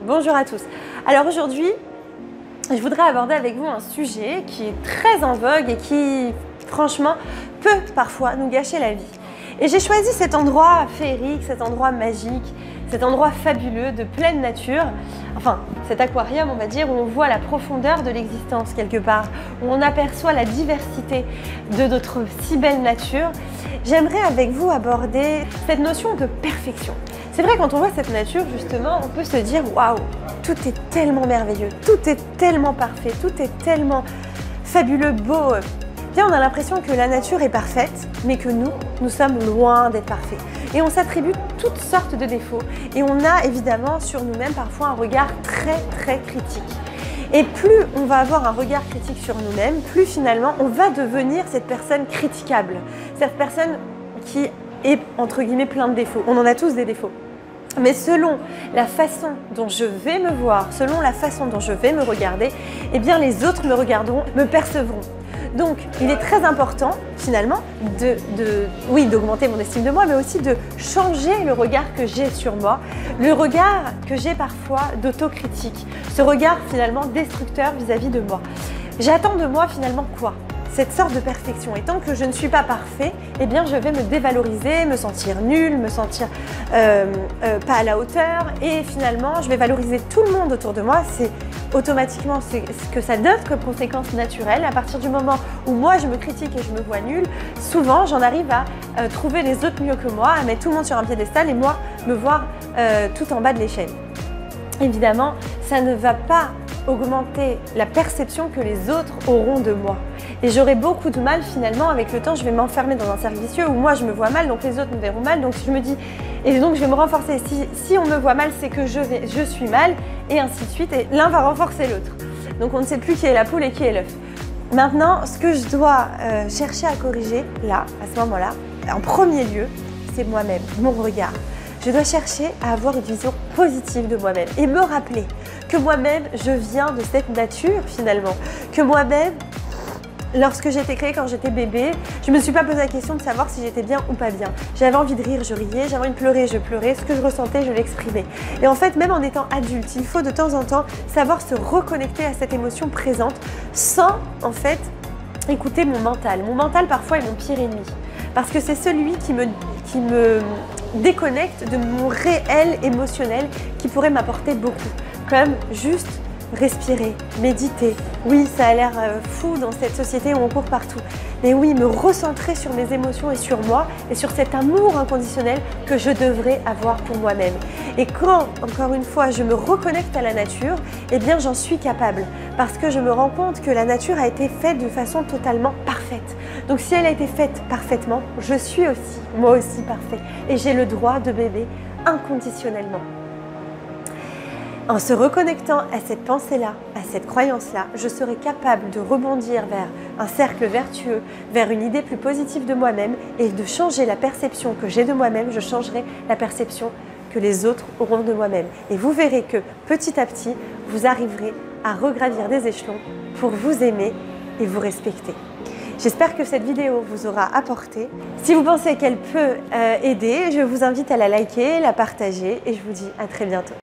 Bonjour à tous. Alors aujourd'hui, je voudrais aborder avec vous un sujet qui est très en vogue et qui, franchement, peut parfois nous gâcher la vie. Et j'ai choisi cet endroit féerique, cet endroit magique, cet endroit fabuleux de pleine nature, enfin cet aquarium on va dire, où on voit la profondeur de l'existence quelque part, où on aperçoit la diversité de notre si belle nature. J'aimerais avec vous aborder cette notion de perfection. C'est vrai, quand on voit cette nature justement, on peut se dire waouh, tout est tellement merveilleux, tout est tellement parfait, tout est tellement fabuleux, beau. Bien, on a l'impression que la nature est parfaite, mais que nous sommes loin d'être parfaits. Et on s'attribue toutes sortes de défauts. Et on a évidemment sur nous-mêmes parfois un regard très critique. Et plus on va avoir un regard critique sur nous-mêmes, plus finalement on va devenir cette personne critiquable. Cette personne qui est entre guillemets plein de défauts. On en a tous des défauts. Mais selon la façon dont je vais me voir, selon la façon dont je vais me regarder, eh bien les autres me regarderont, me percevront. Donc, il est très important, finalement, d'augmenter mon estime de moi, mais aussi de changer le regard que j'ai sur moi, le regard que j'ai parfois d'autocritique, ce regard finalement destructeur vis-à-vis de moi. J'attends de moi finalement quoi ? Cette sorte de perfection. Et tant que je ne suis pas parfait, eh bien je vais me dévaloriser, me sentir nulle, me sentir pas à la hauteur. Et finalement, je vais valoriser tout le monde autour de moi. C'est automatiquement ce que ça donne comme conséquence naturelle. À partir du moment où moi je me critique et je me vois nulle, souvent j'en arrive à trouver les autres mieux que moi, à mettre tout le monde sur un piédestal et moi me voir tout en bas de l'échelle. Évidemment, ça ne va pas augmenter la perception que les autres auront de moi. Et j'aurai beaucoup de mal finalement, avec le temps, je vais m'enfermer dans un cercle vicieux où moi je me vois mal, donc les autres me verront mal, donc je me dis, et donc je vais me renforcer. Si on me voit mal, c'est que je suis mal, et ainsi de suite, et l'un va renforcer l'autre. Donc on ne sait plus qui est la poule et qui est l'œuf. Maintenant, ce que je dois chercher à corriger, là, à ce moment-là, en premier lieu, c'est moi-même, mon regard. Je dois chercher à avoir une vision positive de moi-même et me rappeler que moi-même, je viens de cette nature finalement, que moi-même, lorsque j'ai été créée, quand j'étais bébé, je ne me suis pas posé la question de savoir si j'étais bien ou pas bien. J'avais envie de rire, je riais, j'avais envie de pleurer, je pleurais, ce que je ressentais, je l'exprimais. Et en fait, même en étant adulte, il faut de temps en temps savoir se reconnecter à cette émotion présente sans, en fait, écouter mon mental. Mon mental, parfois, est mon pire ennemi. Parce que c'est celui qui me déconnecte de mon réel émotionnel qui pourrait m'apporter beaucoup. Comme juste respirer, méditer. Oui, ça a l'air fou dans cette société où on court partout. Mais oui, me recentrer sur mes émotions et sur moi et sur cet amour inconditionnel que je devrais avoir pour moi-même. Et quand, encore une fois, je me reconnecte à la nature, eh bien j'en suis capable. Parce que je me rends compte que la nature a été faite de façon totalement parfaite. Donc si elle a été faite parfaitement, je suis aussi, moi aussi parfait. Et j'ai le droit de m'aimer inconditionnellement. En se reconnectant à cette pensée-là, à cette croyance-là, je serai capable de rebondir vers un cercle vertueux, vers une idée plus positive de moi-même et de changer la perception que j'ai de moi-même, je changerai la perception que les autres auront de moi-même. Et vous verrez que petit à petit, vous arriverez à regravir des échelons pour vous aimer et vous respecter. J'espère que cette vidéo vous aura apporté. Si vous pensez qu'elle peut aider, je vous invite à la liker, la partager et je vous dis à très bientôt.